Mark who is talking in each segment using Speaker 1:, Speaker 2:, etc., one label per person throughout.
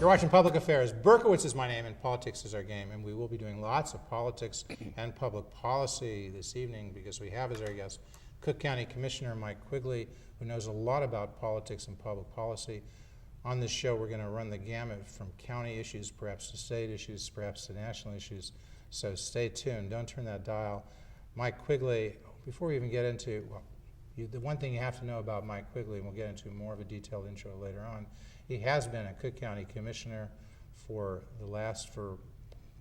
Speaker 1: You're watching Public Affairs. Berkowitz is my name and politics is our game, and we will be doing lots of politics and public policy this evening because we have as our guest Cook County Commissioner Mike Quigley, who knows a lot about politics and public policy. On this show, we're going to run the gamut from county issues, perhaps to state issues, perhaps to national issues. So stay tuned. Don't turn that dial. Mike Quigley, before we even get into, the one thing you have to know about Mike Quigley, and we'll get into more of a detailed intro later on, he has been a Cook County Commissioner for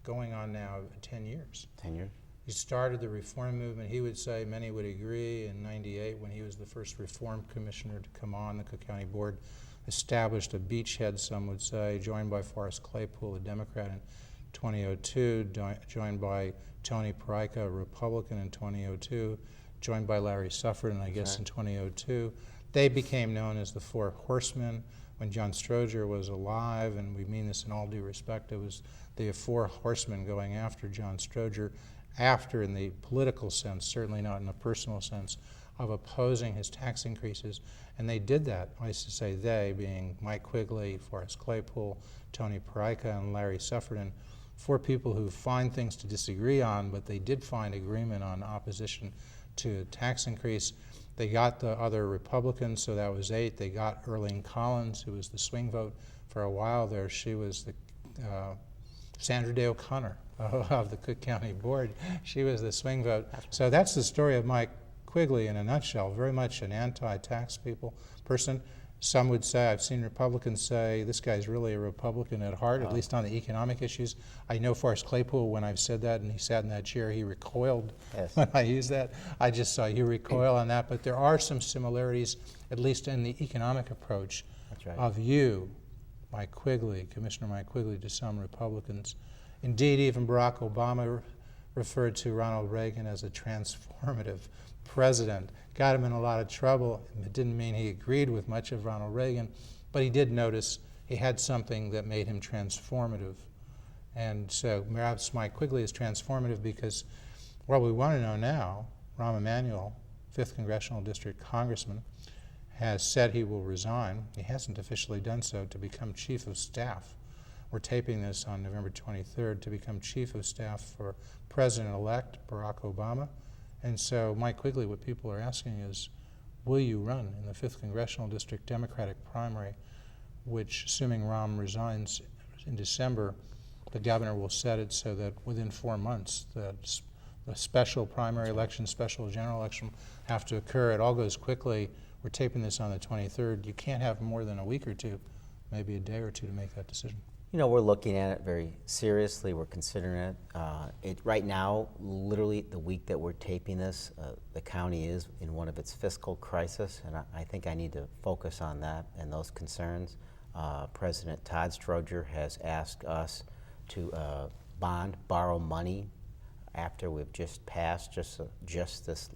Speaker 1: going on now 10 years.
Speaker 2: 10 years.
Speaker 1: He started the reform movement. He would say, many would agree, in '98 when he was the first reform commissioner to come on the Cook County Board, established a beachhead, some would say, joined by Forrest Claypool, a Democrat, in 2002, joined by Tony Perica, a Republican, in 2002, joined by Larry Suffern, I guess, in 2002. They became known as the Four Horsemen. When John Stroger was alive, and we mean this in all due respect, it was the Four Horsemen going after John Stroger, after in the political sense, certainly not in a personal sense, of opposing his tax increases. And they did that. I used to say they, being Mike Quigley, Forrest Claypool, Tony Perica, and Larry Suffern, four people who find things to disagree on, but they did find agreement on opposition to tax increase. They got the other Republicans, so that was 8. They got Earlene Collins, who was the swing vote for a while there. She was the Sandra Day O'Connor of the Cook County Board. She was the swing vote. So that's the story of Mike Quigley in a nutshell. Very much an anti-tax person. Some would say, I've seen Republicans say, this guy's really a Republican at heart, at least on the economic issues. I know Forrest Claypool, when I've said that and he sat in that chair, he recoiled when I used that. I just saw you recoil on that. But there are some similarities, at least in the economic approach of you, Mike Quigley, Commissioner Mike Quigley, to some Republicans. Indeed, even Barack Obama referred to Ronald Reagan as a transformative president. Got him in a lot of trouble. It didn't mean he agreed with much of Ronald Reagan, but he did notice he had something that made him transformative. And so perhaps Mike Quigley is transformative because what we want to know now, Rahm Emanuel, 5th Congressional District Congressman, has said he will resign. He hasn't officially done so, to become Chief of Staff. We're taping this on November 23rd, to become Chief of Staff for President-elect Barack Obama. And so, Mike Quigley, what people are asking is, will you run in the 5th Congressional District Democratic primary, which, assuming Rahm resigns in December, the governor will set it so that within 4 months, the special primary election, special general election have to occur. It all goes quickly. We're taping this on the 23rd. You can't have more than a week or two, maybe a day or two, to make that decision.
Speaker 2: You know, we're looking at it very seriously. We're considering it. Right now, literally the week that we're taping this, the county is in one of its fiscal crisis, and I think I need to focus on that and those concerns. President Todd Stroger has asked us to borrow money after we've just passed, just this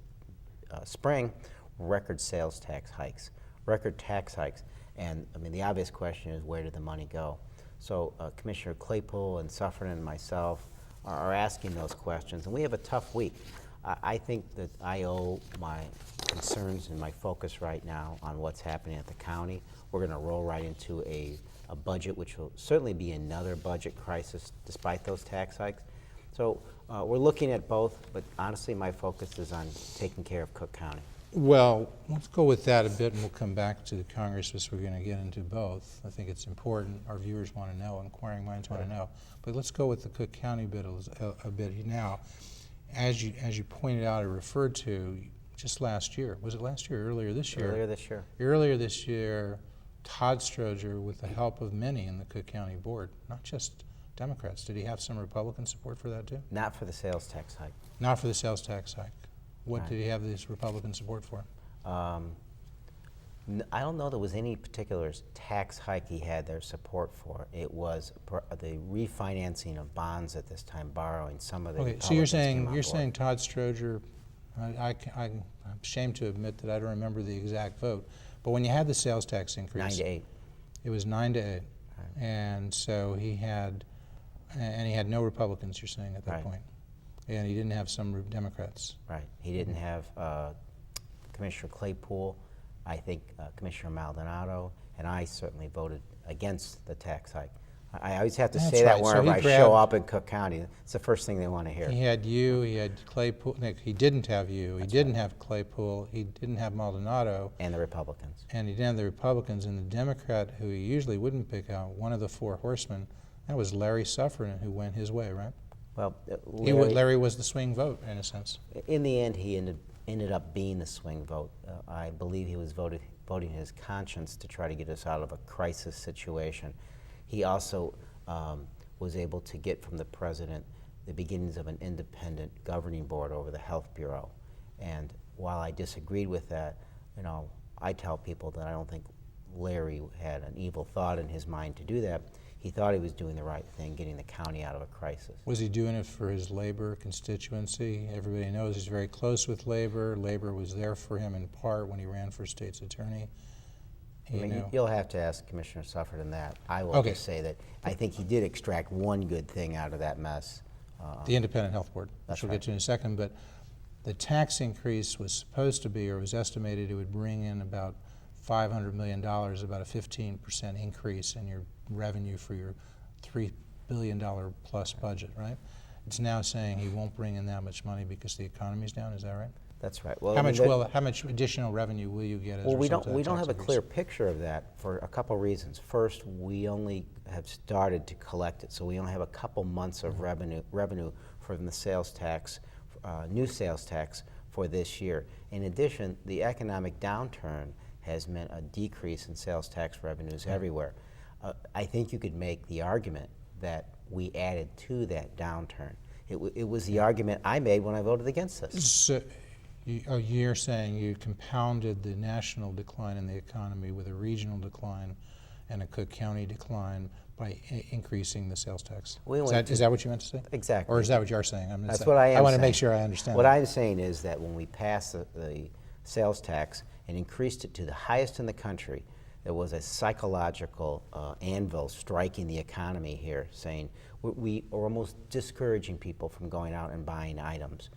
Speaker 2: spring, record sales tax hikes, record tax hikes. And I mean, the obvious question is, where did the money go? So Commissioner Claypool and Suffern and myself are asking those questions, and we have a tough week. I think that I owe my concerns and my focus right now on what's happening at the county. We're going to roll right into a budget, which will certainly be another budget crisis despite those tax hikes. So we're looking at both, but honestly my focus is on taking care of Cook County.
Speaker 1: Well, let's go with that a bit, and we'll come back to the Congress, because we're going to get into both. I think it's important. Our viewers want to know, inquiring minds want to know. But let's go with the Cook County bit a bit now. As you pointed out or referred to, just last year, was it last year or earlier this year?
Speaker 2: Earlier this year.
Speaker 1: Earlier this year, Todd Stroger, with the help of many in the Cook County Board, not just Democrats, did he have some Republican support for that too?
Speaker 2: Not for the sales tax hike.
Speaker 1: Not for the sales tax hike. What did he have this Republican support for?
Speaker 2: I don't know there was any particular tax hike he had their support for. It was the refinancing of bonds at this time, borrowing some of the.
Speaker 1: Okay, so you're saying Todd Stroger. I'm ashamed to admit that I don't remember the exact vote, but when you had the sales tax increase,
Speaker 2: 9-8.
Speaker 1: It was 9-8,
Speaker 2: right.
Speaker 1: And so he had no Republicans. You're saying at that point. And he didn't have some Democrats.
Speaker 2: Right. He didn't have Commissioner Claypool. I think Commissioner Maldonado and I certainly voted against the tax hike. I always have to
Speaker 1: That's
Speaker 2: say that
Speaker 1: right. So
Speaker 2: whenever
Speaker 1: he
Speaker 2: I show
Speaker 1: grabbed-
Speaker 2: up in Cook County. It's the first thing they want to hear.
Speaker 1: He had you, he had Claypool, Nick, he didn't have you, he didn't have Claypool, he didn't have Maldonado,
Speaker 2: And the Republicans.
Speaker 1: and he didn't have the Republicans, and the Democrat, who he usually wouldn't pick out, one of the four horsemen, that was Larry Sufferin, who went his way, right?
Speaker 2: Well,
Speaker 1: Larry was the swing vote, in a sense.
Speaker 2: in the end, he ended up being the swing vote. I believe he was voting his conscience to try to get us out of a crisis situation. He also was able to get from the president the beginnings of an independent governing board over the Health Bureau. And while I disagreed with that, I tell people that I don't think Larry had an evil thought in his mind to do that. He thought he was doing the right thing, getting the county out of a crisis.
Speaker 1: Was he doing it for his labor constituency? Everybody knows he's very close with labor. Labor was there for him in part when he ran for state's attorney.
Speaker 2: You'll have to ask Commissioner Sufferin that. I will just say that I think he did extract one good thing out of that mess.
Speaker 1: The Independent Health Board,
Speaker 2: That's
Speaker 1: which we'll
Speaker 2: right.
Speaker 1: get to in a second, but the tax increase was supposed to be, or was estimated it would bring in about $500 million, about a 15% increase in your revenue for your $3 billion plus budget, right? It's now saying he won't bring in that much money because the economy's down, is that right?
Speaker 2: That's right. Well,
Speaker 1: How much additional revenue will you get as a
Speaker 2: we
Speaker 1: result of that
Speaker 2: don't
Speaker 1: tax
Speaker 2: have a
Speaker 1: increase?
Speaker 2: clear picture of that for a couple reasons. First, we only have started to collect it, so we only have a couple months of revenue from the sales tax, new sales tax for this year. In addition, the economic downturn has meant a decrease in sales tax revenues everywhere. I think you could make the argument that we added to that downturn. It was the argument I made when I voted against this.
Speaker 1: So, you're saying you compounded the national decline in the economy with a regional decline and a Cook County decline by increasing the sales tax. Is that what you meant to say?
Speaker 2: Exactly.
Speaker 1: Or is that what you're saying?
Speaker 2: That's what I am saying.
Speaker 1: I want to make sure I understand.
Speaker 2: What I'm saying is that when we passed the sales tax and increased it to the highest in the country, there was a psychological anvil striking the economy here, saying we are almost discouraging people from going out and buying items.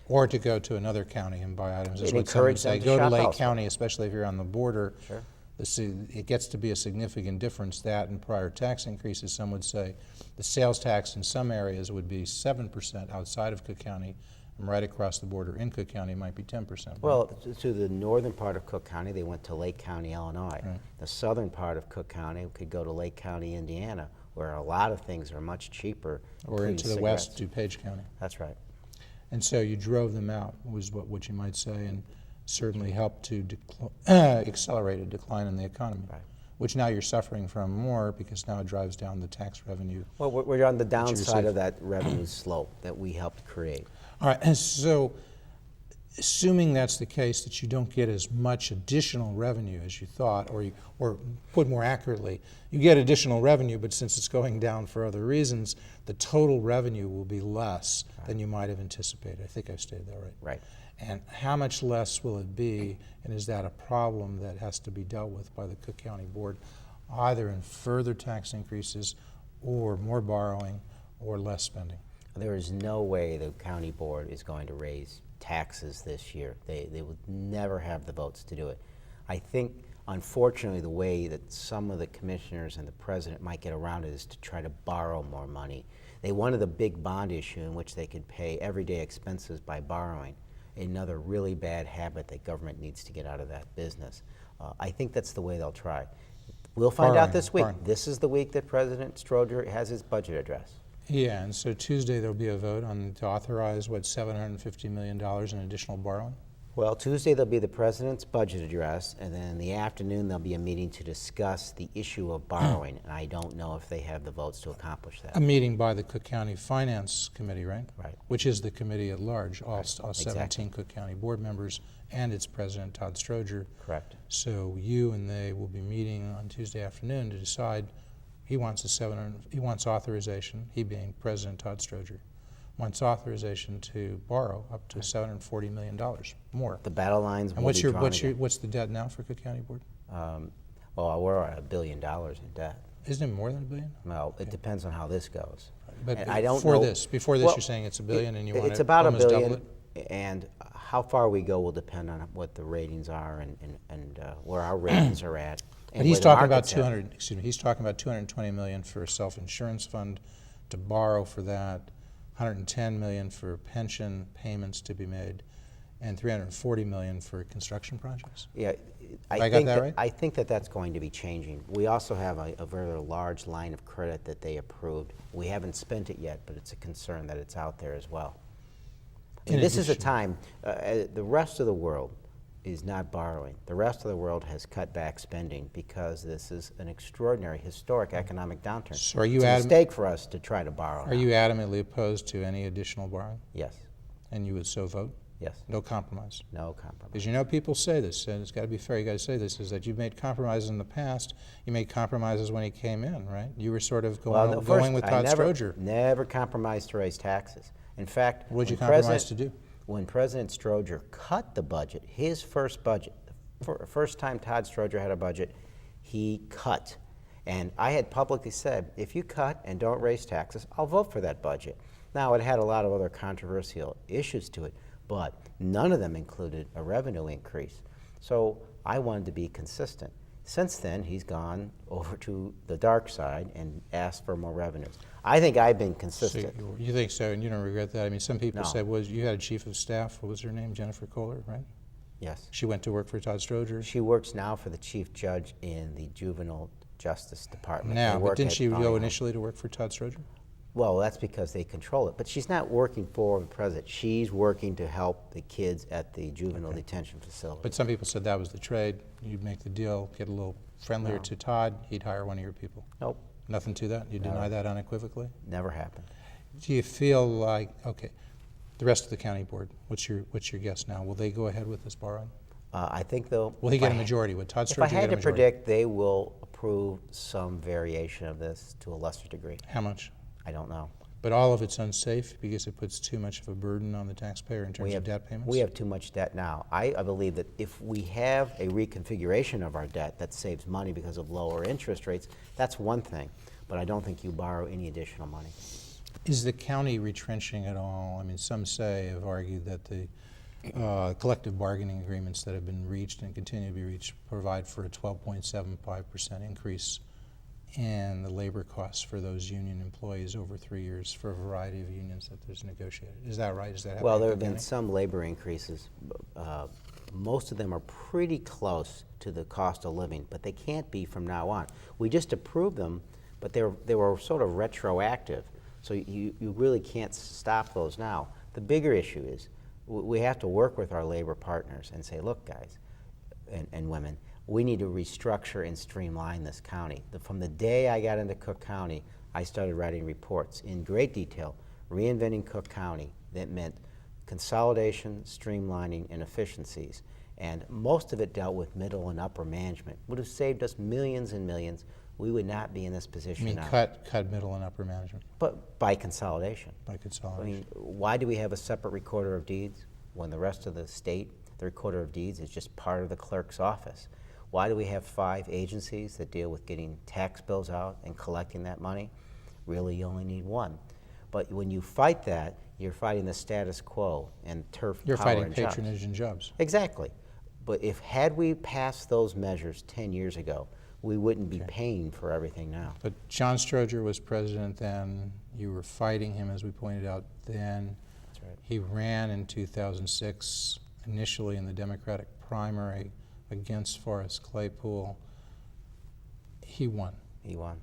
Speaker 1: Or to go to another county and buy items. Is
Speaker 2: It
Speaker 1: what some would
Speaker 2: encouraged
Speaker 1: say.
Speaker 2: them to
Speaker 1: Go to
Speaker 2: shop
Speaker 1: Lake
Speaker 2: elsewhere.
Speaker 1: County, especially if you're on the border.
Speaker 2: Sure.
Speaker 1: It gets to be a significant difference. That and prior tax increases, some would say the sales tax in some areas would be 7% outside of Cook County, and right across the border in Cook County might be 10%.
Speaker 2: Well, to the northern part of Cook County, they went to Lake County, Illinois.
Speaker 1: Right.
Speaker 2: The southern part of Cook County could go to Lake County, Indiana, where a lot of things are much cheaper.
Speaker 1: Or into the
Speaker 2: including
Speaker 1: west
Speaker 2: cigarettes.
Speaker 1: to Page County.
Speaker 2: That's right.
Speaker 1: And so you drove them out, was what you might say, and certainly helped to accelerate a decline in the economy,
Speaker 2: Right.
Speaker 1: which now you're suffering from more because now it drives down the tax revenue.
Speaker 2: Well, we're on the downside
Speaker 1: receive.
Speaker 2: of that revenue slope that we helped create.
Speaker 1: All right, and so assuming that's the case, that you don't get as much additional revenue as you thought, or put more accurately, you get additional revenue, but since it's going down for other reasons, the total revenue will be less than you might have anticipated. I think I've stated that right.
Speaker 2: Right.
Speaker 1: And how much less will it be, and is that a problem that has to be dealt with by the Cook County Board, either in further tax increases or more borrowing or less spending?
Speaker 2: There is no way the county board is going to raise taxes this year. They would never have the votes to do it. I think, unfortunately, the way that some of the commissioners and the president might get around it is to try to borrow more money. They wanted a big bond issue in which they could pay everyday expenses by borrowing. Another really bad habit that government needs to get out of that business. I think that's the way they'll try. We'll find out this week.
Speaker 1: Borrowing.
Speaker 2: This is the week that President Stroger has his budget address.
Speaker 1: Yeah, and so Tuesday there'll be a vote to authorize, $750 million in additional borrowing?
Speaker 2: Well, Tuesday there'll be the president's budget address, and then in the afternoon there'll be a meeting to discuss the issue of borrowing, and I don't know if they have the votes to accomplish that.
Speaker 1: A meeting by the Cook County Finance Committee, right?
Speaker 2: Right.
Speaker 1: Which is the committee at large, all
Speaker 2: Exactly.
Speaker 1: 17 Cook County board members and its president, Todd Stroger.
Speaker 2: Correct.
Speaker 1: So you and they will be meeting on Tuesday afternoon to decide. He wants authorization, he being President Todd Stroger, wants authorization to borrow up to $740 million more.
Speaker 2: The battle lines
Speaker 1: And
Speaker 2: will be drawn again.
Speaker 1: what's the debt now for Cook County Board?
Speaker 2: Well, we're at $1 billion in debt.
Speaker 1: Isn't it more than $1 billion?
Speaker 2: Well, it depends on how this goes.
Speaker 1: But
Speaker 2: And I don't
Speaker 1: before
Speaker 2: know-
Speaker 1: this,
Speaker 2: Well,
Speaker 1: you're saying it's $1 billion and you want
Speaker 2: It's
Speaker 1: to
Speaker 2: about
Speaker 1: almost
Speaker 2: $1
Speaker 1: double
Speaker 2: billion,
Speaker 1: it?
Speaker 2: and how far we go will depend on what the ratings are and where our ratings are at.
Speaker 1: But he's talking about 200. Excuse me. He's talking about 220 million for a self-insurance fund to borrow for that, 110 million for pension payments to be made, and 340 million for construction projects.
Speaker 2: Yeah,
Speaker 1: I got that right?
Speaker 2: I think that that's going to be changing. We also have a very large line of credit that they approved. We haven't spent it yet, but it's a concern that it's out there as well. And this is a time, the rest of the world is not borrowing. The rest of the world has cut back spending because this is an extraordinary, historic economic downturn.
Speaker 1: So are you
Speaker 2: it's a mistake for us to try to borrow.
Speaker 1: Are you adamantly opposed to any additional borrowing?
Speaker 2: Yes.
Speaker 1: And you would so vote?
Speaker 2: Yes.
Speaker 1: No compromise?
Speaker 2: No compromise.
Speaker 1: Because you know people say this, and it's got to be fair, you got to say this, is that you've made compromises in the past. You made compromises when he came in, right? You were sort of going with Todd Stroger.
Speaker 2: Never compromised to raise taxes. In fact,
Speaker 1: what did you compromise to do?
Speaker 2: When President Stroger cut the budget, his first budget, the first time Todd Stroger had a budget, he cut. And I had publicly said, if you cut and don't raise taxes, I'll vote for that budget. Now, it had a lot of other controversial issues to it, but none of them included a revenue increase. So I wanted to be consistent. Since then, he's gone over to the dark side and asked for more revenues. I think I've been consistent.
Speaker 1: So you think so, and you don't regret that? I mean, some people
Speaker 2: No.
Speaker 1: say, you had a chief of staff, what was her name, Jennifer Kohler, right?
Speaker 2: Yes.
Speaker 1: She went to work for Todd Stroger?
Speaker 2: She works now for the chief judge in the Juvenile Justice Department.
Speaker 1: Now,
Speaker 2: They
Speaker 1: but
Speaker 2: work
Speaker 1: didn't
Speaker 2: at
Speaker 1: she
Speaker 2: County
Speaker 1: go
Speaker 2: Home.
Speaker 1: initially to work for Todd Stroger?
Speaker 2: Well, that's because they control it. But she's not working for the president. She's working to help the kids at the juvenile detention facility.
Speaker 1: But some people said that was the trade. You'd make the deal, get a little friendlier to Todd, he'd hire one of your people.
Speaker 2: Nope.
Speaker 1: Nothing to that? You deny that unequivocally?
Speaker 2: Never happened.
Speaker 1: Do you feel like, okay, the rest of the county board, what's your guess now? Will they go ahead with this borrowing?
Speaker 2: I think they'll...
Speaker 1: Will he get a majority? Would Todd
Speaker 2: If
Speaker 1: Stroger
Speaker 2: I
Speaker 1: get a
Speaker 2: had to
Speaker 1: majority?
Speaker 2: predict, they will approve some variation of this to a lesser degree.
Speaker 1: How much?
Speaker 2: I don't know.
Speaker 1: But all of it's unsafe because it puts too much of a burden on the taxpayer in terms of debt payments?
Speaker 2: We have too much debt now. I believe that if we have a reconfiguration of our debt that saves money because of lower interest rates, that's one thing. But I don't think you borrow any additional money.
Speaker 1: Is the county retrenching at all? I mean, some have argued that the collective bargaining agreements that have been reached and continue to be reached provide for a 12.75% increase in the labor costs for those union employees over 3 years for a variety of unions that there's negotiated. Is that right? Is that happening?
Speaker 2: Well, there have been some labor increases. Most of them are pretty close to the cost of living, but they can't be from now on. We just approved them, but they were sort of retroactive, so you really can't stop those now. The bigger issue is we have to work with our labor partners and say, look, guys and women, we need to restructure and streamline this county. From the day I got into Cook County, I started writing reports in great detail, reinventing Cook County. That meant consolidation, streamlining, and efficiencies. And most of it dealt with middle and upper management. Would have saved us millions and millions. We would not be in this position
Speaker 1: You mean
Speaker 2: now.
Speaker 1: cut middle and upper management?
Speaker 2: But by consolidation.
Speaker 1: By
Speaker 2: I
Speaker 1: consolidation.
Speaker 2: mean, why do we have a separate recorder of deeds when the rest of the state, the recorder of deeds is just part of the clerk's office? Why do we have 5 agencies that deal with getting tax bills out and collecting that money? Really, you only need 1. But when you fight that, you're fighting the status quo and turf
Speaker 1: You're
Speaker 2: power
Speaker 1: fighting
Speaker 2: and jobs.
Speaker 1: patronage and jobs.
Speaker 2: Exactly. But had we passed those measures 10 years ago, we wouldn't be paying for everything now.
Speaker 1: But John Stroger was president then. You were fighting him, as we pointed out then.
Speaker 2: That's right.
Speaker 1: He ran in 2006, initially in the Democratic primary against Forrest Claypool. He won.
Speaker 2: He won.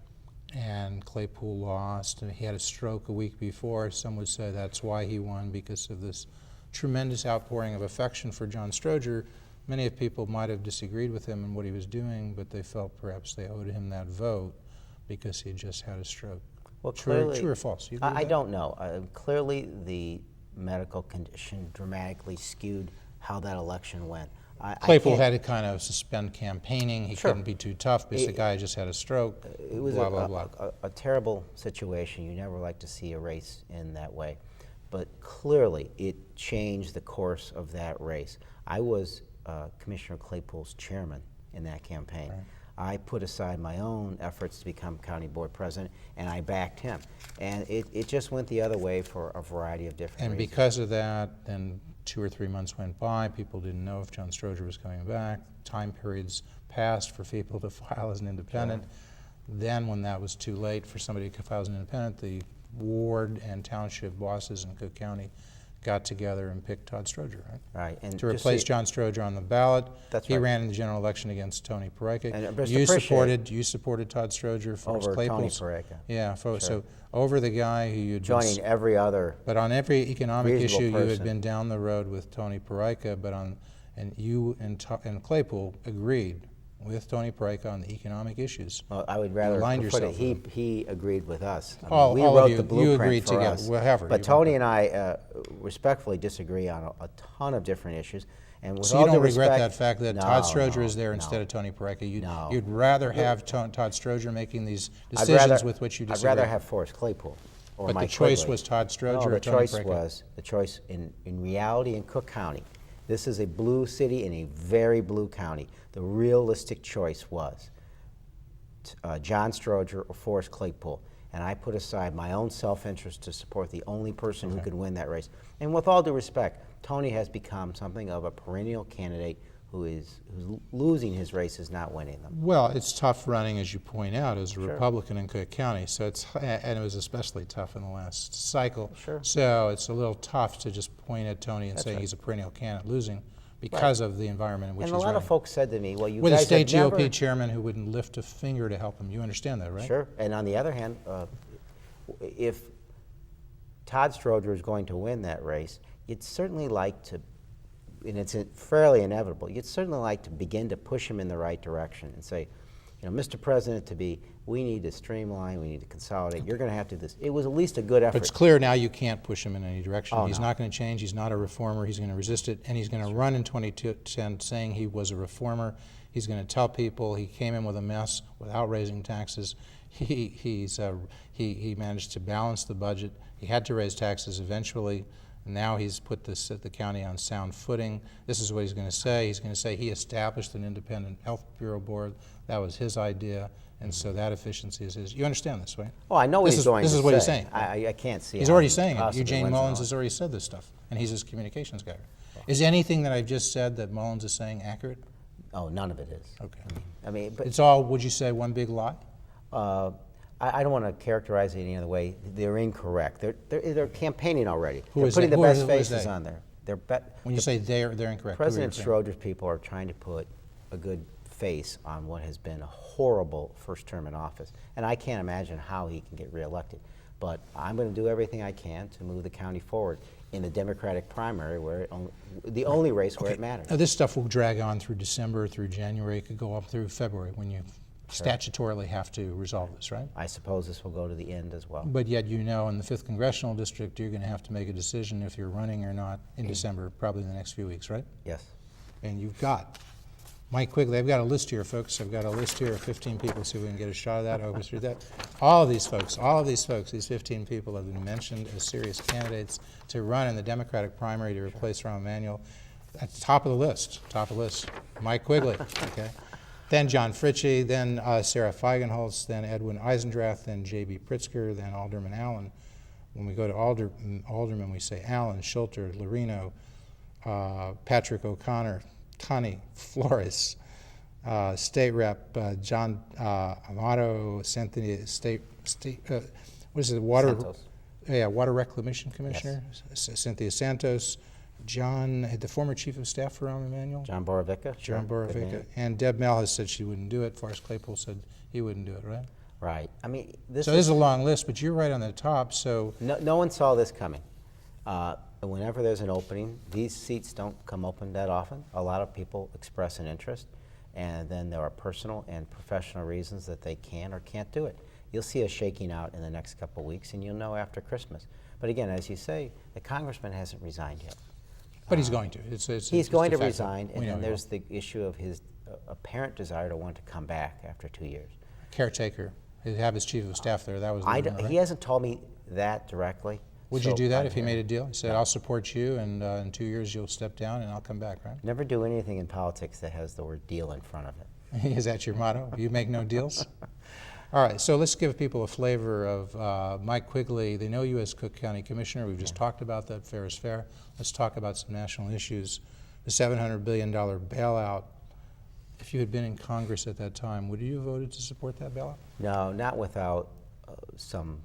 Speaker 1: And Claypool lost. And he had a stroke a week before. Some would say that's why he won, because of this tremendous outpouring of affection for John Stroger. Many of people might have disagreed with him and what he was doing, but they felt perhaps they owed him that vote because he had just had a stroke.
Speaker 2: Well,
Speaker 1: True or false? You agree with
Speaker 2: I
Speaker 1: that?
Speaker 2: don't know. Clearly, the medical condition dramatically skewed how that election went.
Speaker 1: Claypool had to kind of suspend campaigning. He
Speaker 2: Sure.
Speaker 1: couldn't be too tough because the guy just had a stroke.
Speaker 2: It was
Speaker 1: blah, blah, blah.
Speaker 2: a terrible situation. You never like to see a race in that way. But clearly, it changed the course of that race. I was Commissioner Claypool's chairman in that campaign.
Speaker 1: Right.
Speaker 2: I put aside my own efforts to become county board president, and I backed him. And it just went the other way for a variety of different
Speaker 1: And
Speaker 2: reasons.
Speaker 1: because of that, then 2 or 3 months went by. People didn't know if John Stroger was coming back. Time periods passed for people to file as an independent. Sure. Then when that was too late for somebody to file as an independent, the ward and township bosses in Cook County got together and picked Todd Stroger, right?
Speaker 2: Right. And
Speaker 1: to replace John Stroger on the ballot.
Speaker 2: That's
Speaker 1: he
Speaker 2: right.
Speaker 1: ran in the general election against Tony Pareika.
Speaker 2: And
Speaker 1: You supported Todd Stroger for
Speaker 2: over
Speaker 1: Claypool.
Speaker 2: Tony Pareika.
Speaker 1: Yeah,
Speaker 2: Sure.
Speaker 1: So over the guy who you'd
Speaker 2: joining every other.
Speaker 1: But on every economic issue,
Speaker 2: person.
Speaker 1: you had been down the road with Tony Pareika. And you and Claypool agreed with Tony Pareika on the economic issues.
Speaker 2: Well, I would rather put it,
Speaker 1: yourself
Speaker 2: he agreed with us. I mean,
Speaker 1: all
Speaker 2: we
Speaker 1: of
Speaker 2: wrote
Speaker 1: you,
Speaker 2: the blueprint
Speaker 1: you agreed
Speaker 2: for
Speaker 1: together,
Speaker 2: us.
Speaker 1: whatever.
Speaker 2: But Tony and I respectfully disagree on a ton of different issues. And with
Speaker 1: So
Speaker 2: all
Speaker 1: you don't
Speaker 2: due
Speaker 1: regret
Speaker 2: respect,
Speaker 1: that fact that
Speaker 2: no,
Speaker 1: Todd Stroger
Speaker 2: no,
Speaker 1: is there
Speaker 2: no.
Speaker 1: instead of Tony Pareika?
Speaker 2: No.
Speaker 1: You'd rather have Todd Stroger making these decisions with which you disagree?
Speaker 2: I'd rather have Forrest Claypool or
Speaker 1: But
Speaker 2: Mike
Speaker 1: the choice
Speaker 2: Quigley.
Speaker 1: was Todd Stroger
Speaker 2: No,
Speaker 1: or
Speaker 2: the
Speaker 1: Tony
Speaker 2: choice
Speaker 1: Pareika?
Speaker 2: was, the choice in reality in Cook County. This is a blue city in a very blue county. The realistic choice was John Stroger or Forrest Claypool. And I put aside my own self-interest to support the only person who could win that race. And with all due respect, Tony has become something of a perennial candidate who's losing his races, not winning them.
Speaker 1: Well, it's tough running, as you point out, as a Republican in Cook County. So and it was especially tough in the last cycle.
Speaker 2: Sure.
Speaker 1: So it's a little tough to just point at Tony and
Speaker 2: That's
Speaker 1: say
Speaker 2: right.
Speaker 1: he's a perennial candidate losing because of the environment in which
Speaker 2: And
Speaker 1: he's
Speaker 2: a lot
Speaker 1: running.
Speaker 2: of folks said to me, well, you
Speaker 1: With a
Speaker 2: guys
Speaker 1: state
Speaker 2: have
Speaker 1: GOP
Speaker 2: never...
Speaker 1: chairman who wouldn't lift a finger to help him. You understand that, right?
Speaker 2: Sure. And on the other hand, if Todd Stroger is going to win that race, you'd certainly like to, and it's fairly inevitable, you'd certainly like to begin to push him in the right direction and say, you know, Mr. President, we need to streamline, we need to consolidate, you're going to have to do this. It was at least a good effort.
Speaker 1: But it's clear now you can't push him in any direction.
Speaker 2: Oh,
Speaker 1: He's
Speaker 2: no.
Speaker 1: not going to change. He's not a reformer. He's going to resist it. And he's going to run in 2010 saying he was a reformer. He's going to tell people he came in with a mess without raising taxes. He managed to balance the budget. He had to raise taxes eventually. Now he's put the county on sound footing. This is what he's going to say. He's going to say he established an independent health bureau board. That was his idea, and so that efficiency is his. You understand this, right?
Speaker 2: Oh, I know what he's going to say.
Speaker 1: This is what he's saying.
Speaker 2: I can't see
Speaker 1: He's
Speaker 2: how
Speaker 1: already
Speaker 2: he
Speaker 1: saying it.
Speaker 2: possibly
Speaker 1: Eugene
Speaker 2: wins
Speaker 1: Mullins
Speaker 2: an
Speaker 1: has already said this stuff, and he's his communications guy. Is anything that I've just said that Mullins is saying accurate?
Speaker 2: Oh, none of it is.
Speaker 1: Okay.
Speaker 2: I mean, but
Speaker 1: It's all, would you say, one big lie?
Speaker 2: I don't want to characterize it any other way. They're incorrect. They're campaigning already.
Speaker 1: Who
Speaker 2: They're
Speaker 1: is
Speaker 2: putting
Speaker 1: that?
Speaker 2: the
Speaker 1: Who
Speaker 2: best
Speaker 1: is
Speaker 2: faces
Speaker 1: they?
Speaker 2: on there.
Speaker 1: When you say they're incorrect, who are you
Speaker 2: President
Speaker 1: saying?
Speaker 2: Stroger's people are trying to put a good face on what has been a horrible first term in office. And I can't imagine how he can get reelected. But I'm going to do everything I can to move the county forward in the Democratic primary, where the only race where it matters.
Speaker 1: Now, this stuff will drag on through December, through January. It could go up through February when you statutorily have to resolve this, right?
Speaker 2: I suppose this will go to the end as well.
Speaker 1: But yet, you know, in the 5th Congressional District, you're going to have to make a decision if you're running or not in December, probably in the next few weeks, right?
Speaker 2: Yes.
Speaker 1: And you've got Mike Quigley. I've got a list here, folks. I've got a list here of 15 people, so we can get a shot of that. I'll go through that. All of these folks, these 15 people have been mentioned as serious candidates to run in the Democratic primary to replace Rahm Emanuel. At the top of the list, Mike Quigley, okay? Then John Fritchie, then Sarah Feigenholz, then Edwin Eisendrath, then J.B. Pritzker, then Alderman Allen. When we go to Alderman, we say Allen, Schulter, Lorino, Patrick O'Connor, Tunney, Flores, State Rep John Amato, Cynthia, what is it?
Speaker 2: Santos.
Speaker 1: Water Reclamation Commissioner, Cynthia Santos, John, the former Chief of Staff for Rahm Emanuel.
Speaker 2: John Borovica.
Speaker 1: John Borovica. And Deb Mell has said she wouldn't do it. Forrest Claypool said he wouldn't do it, right?
Speaker 2: Right. I mean,
Speaker 1: This is a long list, but you're right on the top, so...
Speaker 2: No one saw this coming. Whenever there's an opening, these seats don't come open that often. A lot of people express an interest, and then there are personal and professional reasons that they can or can't do it. You'll see a shaking out in the next couple of weeks, and you'll know after Christmas. But again, as you say, the congressman hasn't resigned yet.
Speaker 1: But he's going to.
Speaker 2: He's going to
Speaker 1: a fact.
Speaker 2: resign, and
Speaker 1: We know
Speaker 2: then
Speaker 1: he
Speaker 2: there's the issue of his apparent desire to want to come back after 2 years.
Speaker 1: Caretaker. He'd have his chief of staff there. That was the rumor, right?
Speaker 2: He hasn't told me that directly.
Speaker 1: Would
Speaker 2: so
Speaker 1: you do that
Speaker 2: I'm
Speaker 1: if he
Speaker 2: hearing-
Speaker 1: made a deal? He said, I'll support you, and in 2 years you'll step down, and I'll come back, right?
Speaker 2: Never do anything in politics that has the word deal in front of it.
Speaker 1: Is that your motto? You make no deals? All right, so let's give people a flavor of Mike Quigley. They know you as Cook County Commissioner. We've just talked about that. Fair is fair. Let's talk about some national issues. The $700 billion bailout. If you had been in Congress at that time, would you have voted to support that bailout?
Speaker 2: No, not without some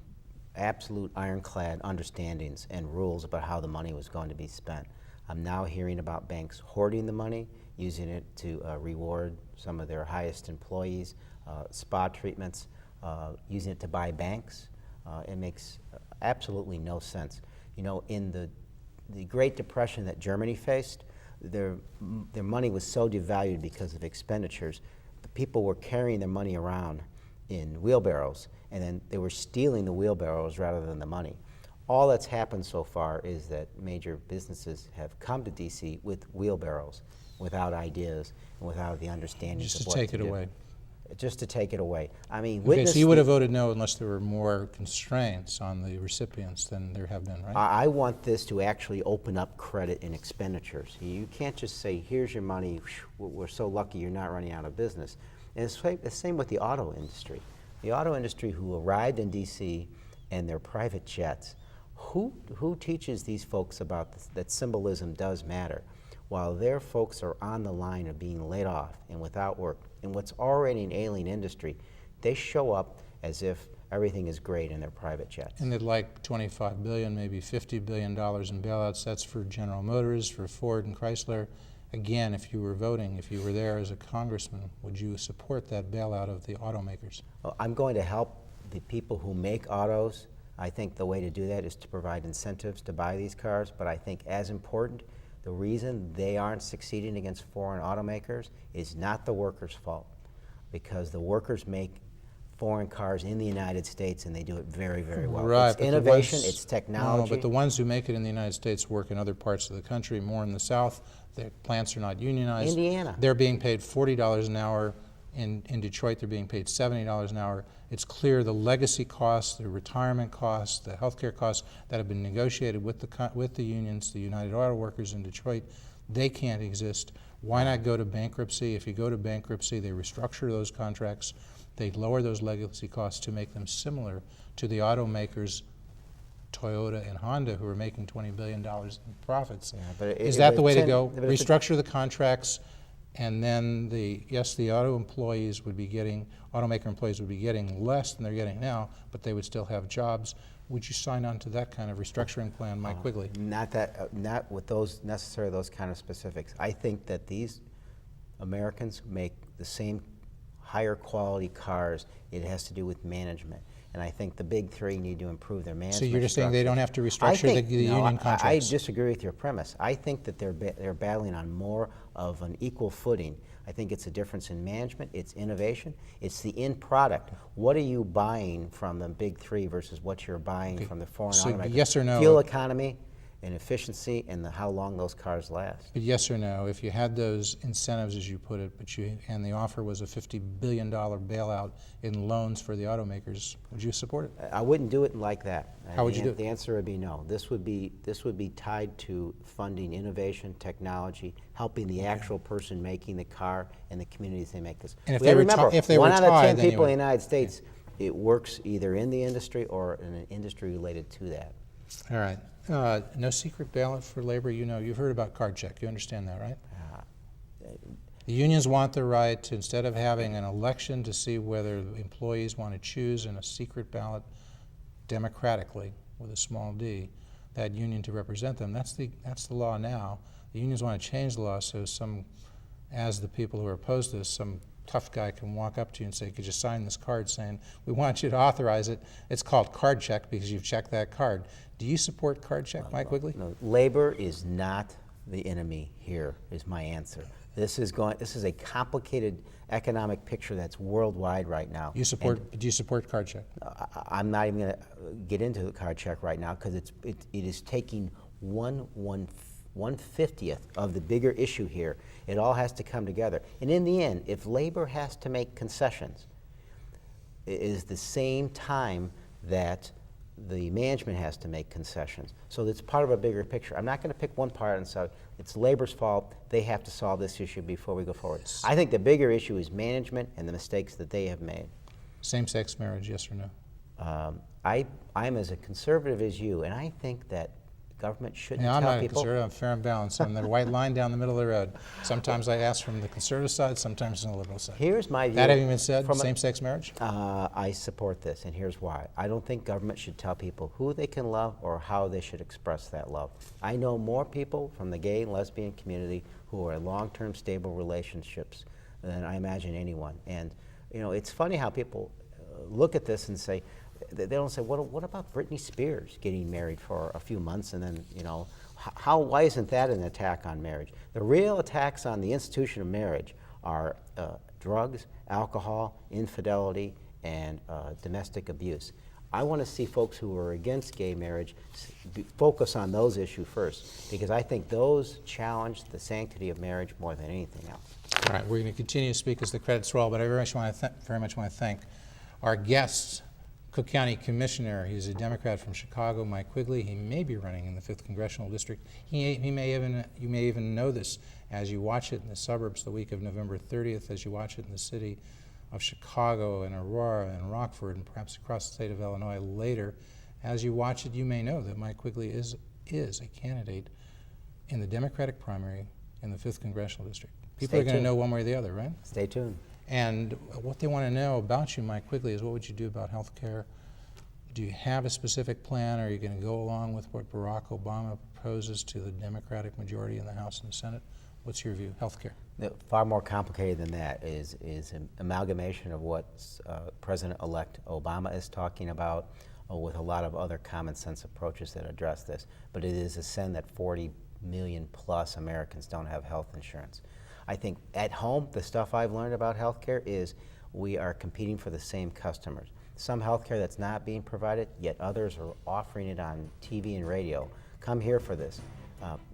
Speaker 2: absolute ironclad understandings and rules about how the money was going to be spent. I'm now hearing about banks hoarding the money, using it to reward some of their highest employees, spa treatments, using it to buy banks. It makes absolutely no sense. You know, in the Great Depression that Germany faced, their money was so devalued because of expenditures. The people were carrying their money around in wheelbarrows, and then they were stealing the wheelbarrows rather than the money. All that's happened so far is that major businesses have come to D.C. with wheelbarrows, without ideas and without the understanding
Speaker 1: Just
Speaker 2: of
Speaker 1: to
Speaker 2: what
Speaker 1: take
Speaker 2: to
Speaker 1: it
Speaker 2: do.
Speaker 1: away.
Speaker 2: Just to take it away. I mean,
Speaker 1: Okay, so you would have voted no unless there were more constraints on the recipients than there have been, right?
Speaker 2: I want this to actually open up credit and expenditures. You can't just say, here's your money, we're so lucky you're not running out of business. And it's the same with the auto industry. The auto industry who arrived in D.C. and their private jets, who teaches these folks about this, that symbolism does matter? While their folks are on the line of being laid off and without work, in what's already an ailing industry, they show up as if everything is great in their private jets.
Speaker 1: And they'd like $25 billion, maybe $50 billion in bailouts. That's for General Motors, for Ford and Chrysler. Again, if you were voting, if you were there as a congressman, would you support that bailout of the automakers?
Speaker 2: Well, I'm going to help the people who make autos. I think the way to do that is to provide incentives to buy these cars, but I think as important, the reason they aren't succeeding against foreign automakers is not the workers' fault, because the workers make foreign cars in the United States and they do it very, very well.
Speaker 1: Right,
Speaker 2: It's innovation, it's technology.
Speaker 1: No, but the ones who make it in the United States work in other parts of the country, more in the South. Their plants are not unionized.
Speaker 2: Indiana.
Speaker 1: They're being paid $40 an hour. In Detroit, they're being paid $70 an hour. It's clear the legacy costs, the retirement costs, the health care costs that have been negotiated with the unions, the United Auto Workers in Detroit, they can't exist. Why not go to bankruptcy? If you go to bankruptcy, they restructure those contracts. They lower those legacy costs to make them similar to the automakers, Toyota and Honda, who are making $20 billion in profits.
Speaker 2: Yeah, but
Speaker 1: Is that the way to go? Restructure the contracts, and then the automaker employees would be getting less than they're getting now, but they would still have jobs. Would you sign on to that kind of restructuring plan, Mike Quigley?
Speaker 2: Not with those kind of specifics. I think that these Americans make the same higher quality cars. It has to do with management. And I think the big three need to improve their management.
Speaker 1: So you're just saying they don't have to restructure the union contracts?
Speaker 2: I disagree with your premise. I think that they're battling on more of an equal footing. I think it's a difference in management, it's innovation, it's the end product. What are you buying from the big three versus what you're buying from the foreign automakers?
Speaker 1: Yes or no?
Speaker 2: Fuel economy and efficiency and how long those cars last.
Speaker 1: But yes or no, if you had those incentives, as you put it, and the offer was a $50 billion bailout in loans for the automakers, would you support it?
Speaker 2: I wouldn't do it like that.
Speaker 1: How would you do it?
Speaker 2: The answer would be no. This would be tied to funding innovation, technology, helping the actual person making the car and the communities they make this.
Speaker 1: And if
Speaker 2: We gotta
Speaker 1: they
Speaker 2: remember,
Speaker 1: if they
Speaker 2: 1
Speaker 1: were
Speaker 2: out of
Speaker 1: tied,
Speaker 2: 10
Speaker 1: then you
Speaker 2: people in
Speaker 1: would.
Speaker 2: the United States, it works either in the industry or in an industry related to that.
Speaker 1: All right. No secret ballot for labor. You've heard about card check. You understand that, right? The unions want the right to, instead of having an election to see whether employees want to choose in a secret ballot democratically with a small d, that union to represent them. That's the law now. The unions want to change the law so as the people who are opposed to this, some tough guy can walk up to you and say, could you sign this card saying, we want you to authorize it. It's called card check because you've checked that card. Do you support card check, Mike Quigley?
Speaker 2: No, labor is not the enemy here, is my answer. This is a complicated economic picture that's worldwide right now.
Speaker 1: Do you support card check?
Speaker 2: I'm not even going to get into the card check right now because it is taking 1/50th of the bigger issue here. It all has to come together. And in the end, if labor has to make concessions, it is the same time that the management has to make concessions. So it's part of a bigger picture. I'm not going to pick one part and say it's labor's fault. They have to solve this issue before we go forward. I think the bigger issue is management and the mistakes that they have made.
Speaker 1: Same-sex marriage, yes or no?
Speaker 2: I'm as a conservative as you, and I think that government shouldn't
Speaker 1: I'm
Speaker 2: tell
Speaker 1: not a
Speaker 2: people.
Speaker 1: conservative, I'm fair and balanced. I'm the white line down the middle of the road. Sometimes I ask from the conservative side, sometimes from the liberal side.
Speaker 2: Here's my view.
Speaker 1: That having been said,
Speaker 2: from
Speaker 1: same-sex marriage?
Speaker 2: I support this, and here's why. I don't think government should tell people who they can love or how they should express that love. I know more people from the gay and lesbian community who are in long-term stable relationships than I imagine anyone. And you know, it's funny how people look at this and say, they don't say, what about Britney Spears getting married for a few months and then, you know, why isn't that an attack on marriage? The real attacks on the institution of marriage are drugs, alcohol, infidelity, and domestic abuse. I want to see folks who are against gay marriage focus on those issues first, because I think those challenge the sanctity of marriage more than anything else.
Speaker 1: All right, we're going to continue to speak as the credits roll, but I very much want to thank our guests. Cook County Commissioner, he's a Democrat from Chicago, Mike Quigley. He may be running in the 5th Congressional District. You may even know this as you watch it in the suburbs the week of November 30th, as you watch it in the city of Chicago and Aurora and Rockford and perhaps across the state of Illinois later. As you watch it, you may know that Mike Quigley is a candidate in the Democratic primary in the 5th Congressional District. People are going to know one way or the other, right?
Speaker 2: Stay tuned.
Speaker 1: And what they want to know about you, Mike Quigley, is what would you do about health care? Do you have a specific plan? Are you going to go along with what Barack Obama proposes to the Democratic majority in the House and the Senate? What's your view? Health care.
Speaker 2: Far more complicated than that is an amalgamation of what President-elect Obama is talking about with a lot of other common sense approaches that address this. But it is a sin that 40 million plus Americans don't have health insurance. I think at home, the stuff I've learned about healthcare is we are competing for the same customers. Some healthcare that's not being provided, yet others are offering it on TV and radio. Come here for this.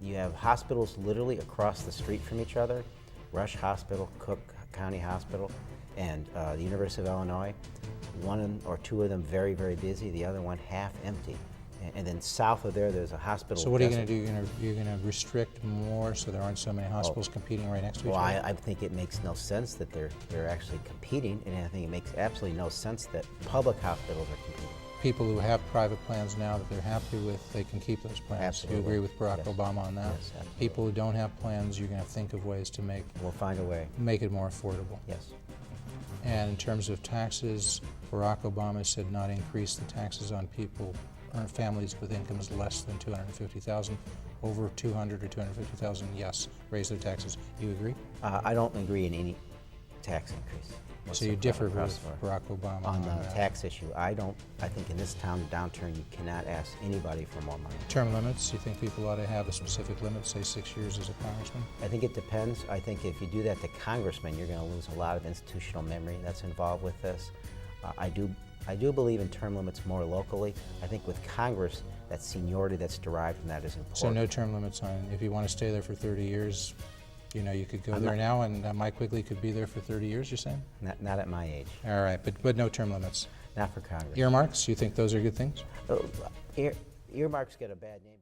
Speaker 2: You have hospitals literally across the street from each other, Rush Hospital, Cook County Hospital, and the University of Illinois. One or two of them very, very busy, the other one half empty. And then south of there, there's a hospital.
Speaker 1: So what are you going to do? You're going to restrict more so there aren't so many hospitals competing right next to each other?
Speaker 2: Well, I think it makes no sense that they're actually competing, and I think it makes absolutely no sense that public hospitals are competing.
Speaker 1: People who have private plans now that they're happy with, they can keep those plans.
Speaker 2: Absolutely.
Speaker 1: You agree with Barack
Speaker 2: Yes.
Speaker 1: Obama on that?
Speaker 2: Yes, absolutely.
Speaker 1: People who don't have plans, you're going to think of ways to
Speaker 2: We'll find a way.
Speaker 1: make it more affordable.
Speaker 2: Yes.
Speaker 1: And in terms of taxes, Barack Obama said not increase the taxes on people or families with incomes less than $250,000. Over $200,000 or $250,000, yes, raise their taxes. You agree?
Speaker 2: I don't agree in any tax increase.
Speaker 1: So you differ
Speaker 2: across
Speaker 1: with
Speaker 2: the board.
Speaker 1: Barack Obama
Speaker 2: On the
Speaker 1: that.
Speaker 2: tax issue. I think in this town downturn, you cannot ask anybody for more money.
Speaker 1: Term limits, you think people ought to have a specific limit, say 6 years as a congressman?
Speaker 2: I think it depends. I think if you do that to congressmen, you're going to lose a lot of institutional memory that's involved with this. I do believe in term limits more locally. I think with Congress, that seniority that's derived from that is important.
Speaker 1: So no term limits on, if you want to stay there for 30 years, you know, you could go there now and Mike Quigley could be there for 30 years, you're saying?
Speaker 2: Not at my age.
Speaker 1: All right, but no term limits.
Speaker 2: Not for Congress.
Speaker 1: Earmarks, you think those are good things?
Speaker 2: Earmarks get a bad name.